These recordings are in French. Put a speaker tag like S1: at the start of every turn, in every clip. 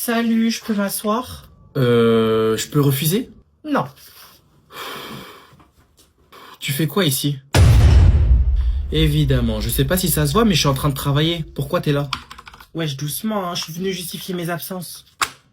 S1: Salut, je peux m'asseoir?
S2: Je peux refuser?
S1: Non.
S2: Tu fais quoi ici? Évidemment, je sais pas si ça se voit, mais je suis en train de travailler. Pourquoi t'es là?
S1: Wesh, doucement, hein, je suis venu justifier mes absences.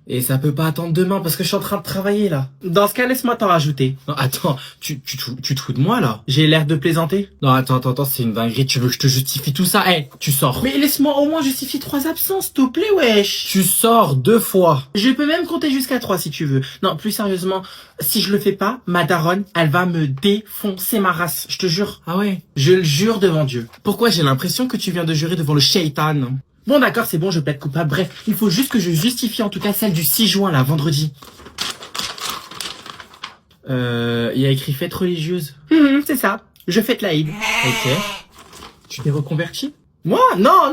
S2: Et ça peut pas attendre demain parce que je suis en train de travailler là.
S1: Dans ce cas, laisse-moi t'en rajouter.
S2: Non, attends, tu te fous de moi là?
S1: J'ai l'air de plaisanter?
S2: Non, attends, c'est une dinguerie. Tu veux que je te justifie tout ça? Tu sors.
S1: Mais laisse-moi au moins justifier 3 absences, s'il te plaît, wesh.
S2: Tu sors 2 fois.
S1: Je peux même compter jusqu'à 3 si tu veux. Non, plus sérieusement, si je le fais pas, ma daronne, elle va me défoncer ma race, je te jure.
S2: Ah ouais?
S1: Je le jure devant Dieu.
S2: Pourquoi j'ai l'impression que tu viens de jurer devant le shaitan?
S1: Bon d'accord, c'est bon, je plaide coupable. Bref, il faut juste que je justifie en tout cas celle du 6 juin, là, vendredi.
S2: Il y a écrit fête religieuse.
S1: C'est ça. Je fête l'Aïd.
S2: Ok. Tu t'es reconverti?
S1: Moi? Non,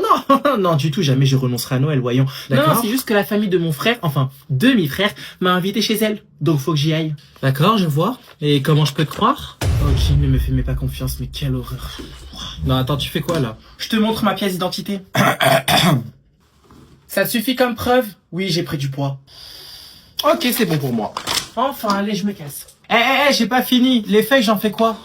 S1: non, du tout, jamais je renoncerai à Noël, voyons.
S2: D'accord.
S1: Non, c'est juste que la famille de mon frère, enfin, demi-frère, m'a invité chez elle. Donc faut que j'y aille.
S2: D'accord, je vois. Et comment je peux te croire?
S1: Ok, ne me fais pas confiance, mais quelle horreur.
S2: Non, attends, tu fais quoi là?
S1: Je te montre ma pièce d'identité. Ça te suffit comme preuve? Oui, j'ai pris du poids.
S2: Ok, c'est bon pour moi.
S1: Enfin, allez, je me casse. J'ai pas fini. Les feuilles, j'en fais quoi?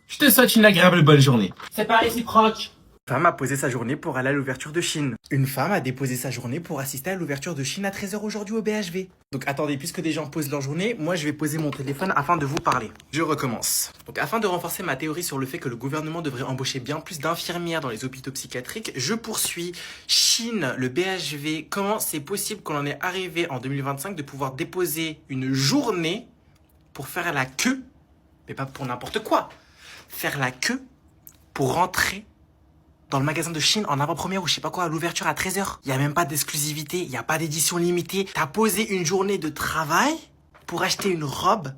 S2: Je te souhaite une agréable bonne journée.
S1: C'est pas réciproque.
S3: Une femme a posé sa journée pour aller à l'ouverture de Chine. Une femme a déposé sa journée pour assister à l'ouverture de Chine à 13h aujourd'hui au BHV. Donc attendez, puisque des gens posent leur journée, moi je vais poser mon téléphone afin de vous parler. Je recommence. Donc afin de renforcer ma théorie sur le fait que le gouvernement devrait embaucher bien plus d'infirmières dans les hôpitaux psychiatriques, je poursuis. Chine, le BHV, comment c'est possible qu'on en est arrivé en 2025 de pouvoir déposer une journée pour faire la queue, mais pas pour n'importe quoi, faire la queue pour rentrer dans le magasin de Chine en avant-première ou je sais pas quoi à l'ouverture à 13h. Il y a même pas d'exclusivité, il y a pas d'édition limitée. T'as posé une journée de travail pour acheter une robe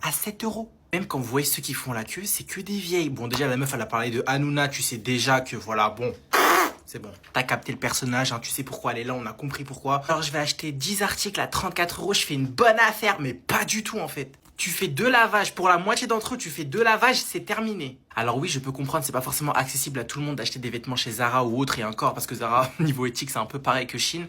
S3: à 7 euros. Même quand vous voyez ceux qui font la queue, c'est que des vieilles. Bon, déjà la meuf elle a parlé de Hanouna, tu sais déjà que voilà, bon, c'est bon. T'as capté le personnage, hein, tu sais pourquoi elle est là, on a compris pourquoi. Alors je vais acheter 10 articles à 34 euros, je fais une bonne affaire, mais pas du tout en fait. Tu fais 2 lavages, pour la moitié d'entre eux, tu fais 2 lavages, c'est terminé. Alors oui, je peux comprendre, c'est pas forcément accessible à tout le monde d'acheter des vêtements chez Zara ou autre, et encore, parce que Zara, niveau éthique, c'est un peu pareil que Chine.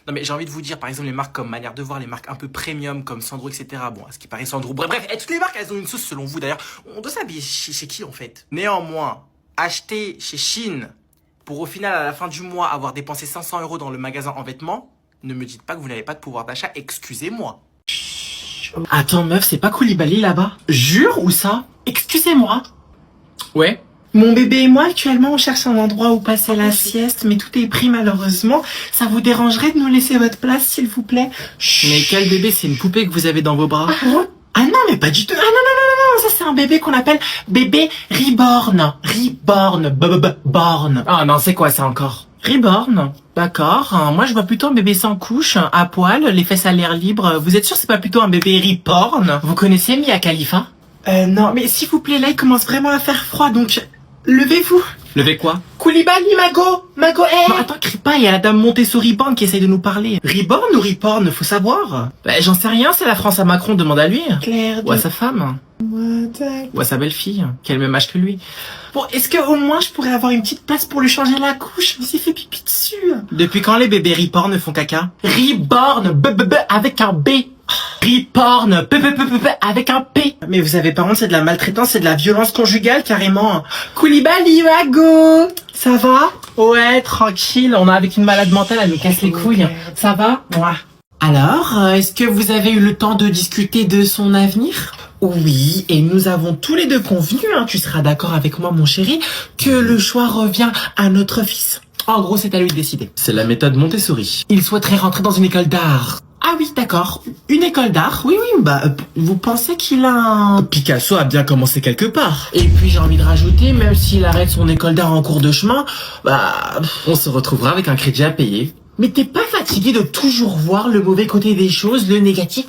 S3: Non mais j'ai envie de vous dire, par exemple, les marques comme Manière de Voir, les marques un peu premium, comme Sandro, etc. Bon, à ce qui paraît Sandro, bref, toutes les marques, elles ont une sauce selon vous d'ailleurs. On doit s'habiller chez qui en fait? Néanmoins, acheter chez Chine, pour au final, à la fin du mois, avoir dépensé 500 euros dans le magasin en vêtements, ne me dites pas que vous n'avez pas de pouvoir d'achat, excusez-moi.
S1: Attends, meuf, c'est pas Koulibaly là-bas? Jure ou ça? Excusez-moi.
S2: Ouais.
S1: Mon bébé et moi, actuellement, on cherche un endroit où passer la sieste, mais tout est pris malheureusement. Ça vous dérangerait de nous laisser votre place, s'il vous plaît?
S2: Mais quel bébé? C'est une poupée que vous avez dans vos bras.
S1: Ah non, mais pas du tout. Ah non, ça c'est un bébé qu'on appelle bébé Reborn. Born.
S2: Ah non, c'est quoi ça encore?
S1: Reborn, d'accord. Moi, je vois plutôt un bébé sans couche, à poil, les fesses à l'air libre. Vous êtes sûr que c'est pas plutôt un bébé Reborn? Vous connaissez Mia Khalifa? Non, mais s'il vous plaît, là, il commence vraiment à faire froid, donc levez-vous.
S2: Levez quoi?
S1: Koulibaly, Mago, hey. Non, attends, crie pas, il y a la dame Montessori Born qui essaye de nous parler. Reborn ou Reporn, faut savoir. Bah, j'en sais rien, c'est la France à Macron, demande à lui. Claire. Ou à sa femme. Ou à sa belle-fille, qui a le même âge que lui. Bon, est-ce que au moins je pourrais avoir une petite place pour lui changer la couche? Il s'est fait pipi dessus. Depuis quand les bébés Reborn font caca? Reborn, avec un B. Reborn, avec un P. Mais vous avez pas honte, c'est de la maltraitance, c'est de la violence conjugale carrément. Koulibaly, Mago, ça va? Ouais, tranquille, on est avec une malade mentale, elle nous casse les couilles. Ça va? Ouais. Alors, est-ce que vous avez eu le temps de discuter de son avenir? Oui, et nous avons tous les deux convenu, hein, tu seras d'accord avec moi mon chéri, que le choix revient à notre fils. En gros, c'est à lui de décider.
S2: C'est la méthode Montessori.
S1: Il souhaiterait rentrer dans une école d'art. Ah oui, d'accord. Une école d'art? Oui, vous pensez qu'il a un...
S2: Picasso a bien commencé quelque part.
S1: Et puis j'ai envie de rajouter, même s'il arrête son école d'art en cours de chemin,
S2: on se retrouvera avec un crédit à payer.
S1: Mais t'es pas fatigué de toujours voir le mauvais côté des choses, le négatif?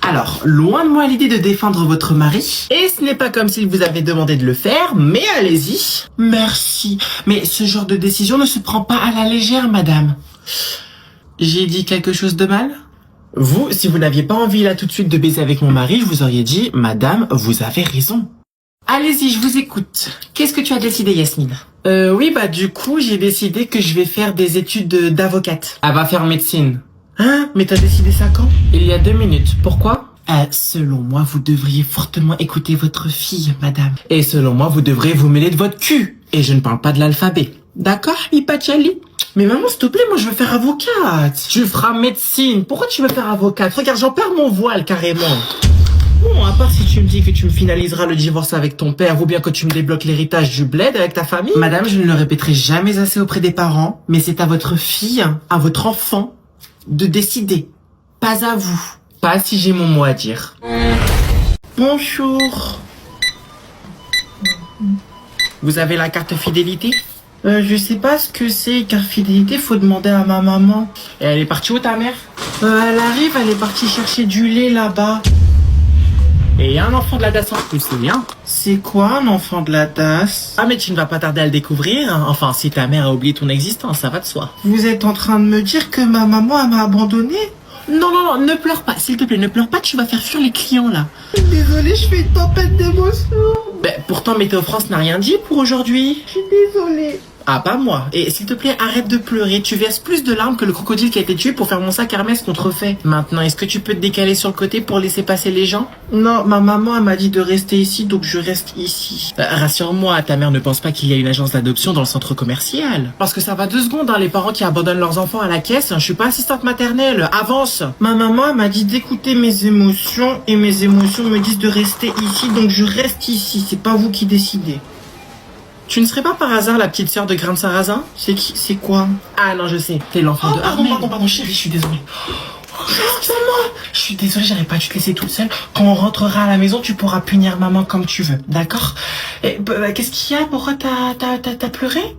S1: Alors, loin de moi l'idée de défendre votre mari, et ce n'est pas comme s'il vous avait demandé de le faire, mais allez-y. Merci, mais ce genre de décision ne se prend pas à la légère, madame. J'ai dit quelque chose de mal? Vous, si vous n'aviez pas envie là tout de suite de baiser avec mon mari, je vous aurais dit, madame, vous avez raison. Allez-y, je vous écoute. Qu'est-ce que tu as décidé, Yasmine? Oui, bah du coup, j'ai décidé que je vais faire des études d'avocate. Elle va faire médecine. Hein? Mais t'as décidé ça quand? Il y a 2 minutes. Pourquoi? Selon moi, vous devriez fortement écouter votre fille, madame. Et selon moi, vous devrez vous mêler de votre cul. Et je ne parle pas de l'alphabet. D'accord, Ipachali? Mais maman, s'il te plaît, moi je veux faire avocate. Tu feras médecine. Pourquoi tu veux faire avocate? Regarde, j'en perds mon voile carrément. Bon, à part si tu me dis que tu me finaliseras le divorce avec ton père ou bien que tu me débloques l'héritage du bled avec ta famille. Madame, je ne le répéterai jamais assez auprès des parents, mais c'est à votre fille, à votre enfant, de décider. Pas à vous. Pas si j'ai mon mot à dire. Bonjour. Vous avez la carte fidélité? Je sais pas ce que c'est, carte fidélité, faut demander à ma maman. Et elle est partie où ta mère? Elle arrive, elle est partie chercher du lait là-bas. Et il y a un enfant de la DAS en plus, c'est bien. C'est quoi un enfant de la DAS? Ah mais tu ne vas pas tarder à le découvrir, hein. Enfin, si ta mère a oublié ton existence, ça va de soi. Vous êtes en train de me dire que ma maman elle m'a abandonné? Non, non, non, ne pleure pas, s'il te plaît, ne pleure pas, tu vas faire fuir les clients là. Désolée, je fais une tempête d'émotions. Pourtant Météo France n'a rien dit pour aujourd'hui. Je suis désolée. Ah, pas moi. Et s'il te plaît, arrête de pleurer. Tu verses plus de larmes que le crocodile qui a été tué pour faire mon sac Hermès contrefait. Maintenant, est-ce que tu peux te décaler sur le côté pour laisser passer les gens? Non, ma maman elle m'a dit de rester ici, donc je reste ici. Rassure-moi, ta mère ne pense pas qu'il y a une agence d'adoption dans le centre commercial. Parce que ça va 2 secondes, hein, les parents qui abandonnent leurs enfants à la caisse. Je suis pas assistante maternelle. Avance. Ma maman elle m'a dit d'écouter mes émotions et mes émotions me disent de rester ici, donc je reste ici. C'est pas vous qui décidez. Tu ne serais pas par hasard la petite sœur de Grain de Sarrasin? C'est qui? C'est quoi? Ah non, je sais. T'es l'enfant de Armel. Pardon, chérie, je suis désolée. Maman, je suis désolée, j'arrive pas à te laisser toute seule. Quand on rentrera à la maison, tu pourras punir maman comme tu veux, d'accord? Et qu'est-ce qu'il y a? Pourquoi t'as pleuré?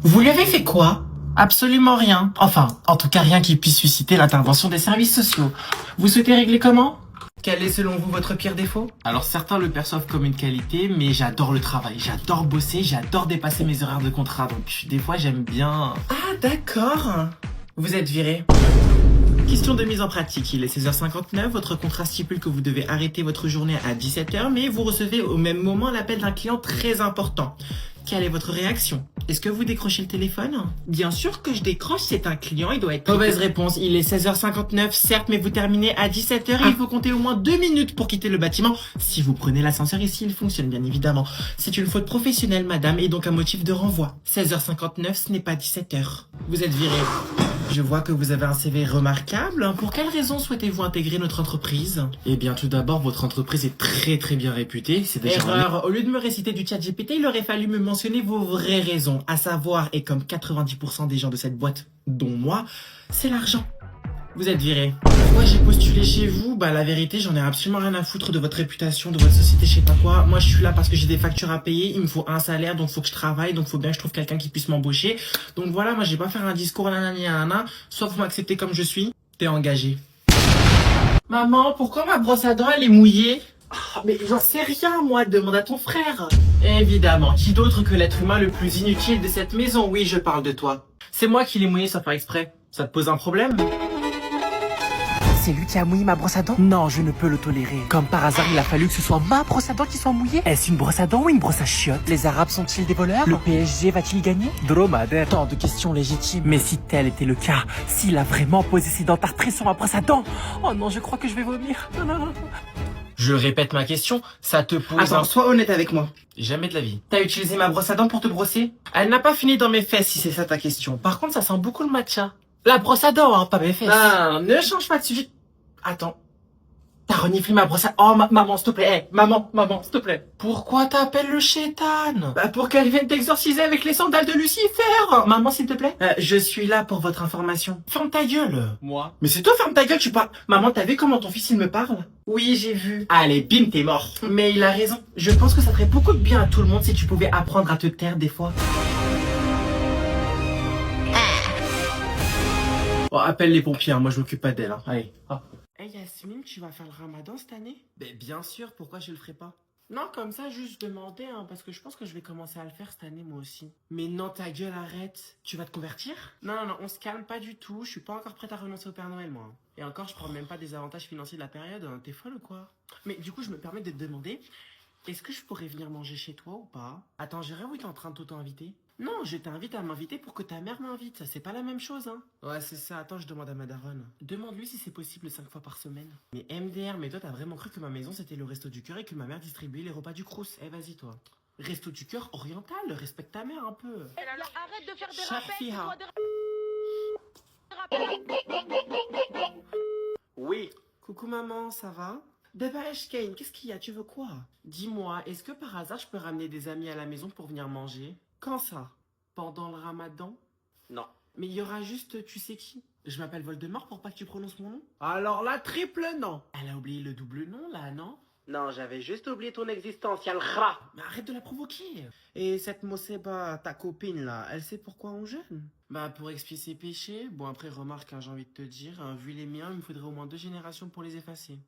S1: Vous lui avez fait quoi? Absolument rien. Enfin, en tout cas rien qui puisse susciter l'intervention des services sociaux. Vous souhaitez régler comment? Quel est selon vous votre pire défaut? Alors certains le perçoivent comme une qualité, mais j'adore le travail, j'adore bosser, j'adore dépasser mes horaires de contrat, donc des fois j'aime bien... Ah d'accord. Vous êtes viré. Question de mise en pratique, il est 16h59, votre contrat stipule que vous devez arrêter votre journée à 17h, mais vous recevez au même moment l'appel d'un client très important. Quelle est votre réaction? Est-ce que vous décrochez le téléphone? Bien sûr que je décroche, c'est un client, il doit être... Mauvaise réponse, il est 16h59, certes, mais vous terminez à 17h et il faut compter au moins 2 minutes pour quitter le bâtiment. Si vous prenez l'ascenseur ici, il fonctionne bien évidemment. C'est une faute professionnelle, madame, et donc un motif de renvoi. 16h59, ce n'est pas 17h. Vous êtes viré. Je vois que vous avez un CV remarquable. Pour quelle raison souhaitez-vous intégrer notre entreprise? Eh bien, tout d'abord, votre entreprise est très très bien réputée. C'est déjà... Erreur. Au lieu de me réciter du chat GPT, il aurait fallu me mentionner vos vraies raisons. À savoir, et comme 90% des gens de cette boîte, dont moi, c'est l'argent. Vous êtes viré. Pourquoi j'ai postulé chez vous? Bah la vérité, j'en ai absolument rien à foutre de votre réputation, de votre société, je sais pas quoi. Moi je suis là parce que j'ai des factures à payer, il me faut un salaire, donc faut que je travaille, donc faut bien que je trouve quelqu'un qui puisse m'embaucher. Donc voilà, moi j'ai pas faire un discours nanana, soit vous m'acceptez comme je suis, t'es engagé. Maman, pourquoi ma brosse à dents elle est mouillée? Mais j'en sais rien moi, demande à ton frère. Évidemment, qui d'autre que l'être humain le plus inutile de cette maison? Oui, je parle de toi. C'est moi qui l'ai mouillé sans faire exprès. Ça te pose un problème?
S4: C'est lui qui a mouillé ma brosse à dents? Non, je ne peux le tolérer. Comme par hasard, il a fallu que ce soit ma brosse à dents qui soit mouillée. Est-ce une brosse à dents ou une brosse à chiottes? Les Arabes sont-ils des voleurs? Le PSG va-t-il gagner? Dromadaire. Tant de questions légitimes. Mais si tel était le cas, s'il a vraiment posé ses dents tartrées sur ma brosse à dents, oh non, je crois que je vais vomir. Non, non, non.
S1: Je répète ma question, ça te pose...
S3: Attends, sois honnête avec moi.
S1: Jamais de la vie. T'as utilisé ma brosse à dents pour te brosser? Elle n'a pas fini dans mes fesses si c'est ça ta question. Par contre, ça sent beaucoup le matcha. La brosse à dents, hein, pas mes fesses. Ah, ne change pas de sujet. Attends. T'as reniflé ma brosse à... Oh, maman, s'il te plaît. Hey, maman, s'il te plaît. Pourquoi t'appelles le chétan? Bah, pour qu'elle vienne t'exorciser avec les sandales de Lucifer. Maman, s'il te plaît. Je suis là pour votre information. Ferme ta gueule. Moi? Mais c'est toi, ferme ta gueule, tu parles. Maman, t'as vu comment ton fils, il me parle? Oui, j'ai vu. Allez, bim, t'es mort. Mais il a raison. Je pense que ça ferait beaucoup de bien à tout le monde si tu pouvais apprendre à te taire des fois. Oh, appelle les pompiers, hein. Moi je m'occupe pas d'elle. Hein. Allez, hop. Hey Yasmine, tu vas faire le ramadan cette année? Ben bien sûr, pourquoi je le ferai pas? Non, comme ça, juste demander, hein, parce que je pense que je vais commencer à le faire cette année moi aussi. Mais non, ta gueule, arrête. Tu vas te convertir? Non, non, non, on se calme pas du tout. Je suis pas encore prête à renoncer au Père Noël, moi. Hein. Et encore, je prends même pas des avantages financiers de la période. Hein. T'es folle ou quoi? Mais du coup, je me permets de te demander, Est-ce que je pourrais venir manger chez toi ou pas? Attends, j'irai où t'es en train de t'auto-inviter? Non, je t'invite à m'inviter pour que ta mère m'invite. Ça, c'est pas la même chose, hein. Ouais, c'est ça. Attends, je demande à ma daronne. Demande-lui si c'est possible 5 fois par semaine. Mais MDR, mais toi, t'as vraiment cru que ma maison, c'était le resto du cœur et que ma mère distribuait les repas du Crous. Eh, vas-y, toi. Resto du cœur oriental, respecte ta mère un peu.
S5: Arrête de faire des
S1: Shafiha.
S5: rappels,
S1: Oui. Coucou maman, ça va? Dépêche, Kane, qu'est-ce qu'il y a? Tu veux quoi? Dis-moi, est-ce que par hasard je peux ramener des amis à la maison pour venir manger? Quand ça? Pendant le ramadan? Non. Mais il y aura juste, tu sais qui? Je m'appelle Voldemort pour pas que tu prononces mon nom? Alors là, triple non. Elle a oublié le double nom là, non? Non, j'avais juste oublié ton existence, y'a le rat. Mais arrête de la provoquer. Et cette Moseba, ta copine là, elle sait pourquoi on jeûne? Bah pour expier ses péchés. Bon après remarque, hein, j'ai envie de te dire, hein, vu les miens, il me faudrait au moins 2 générations pour les effacer.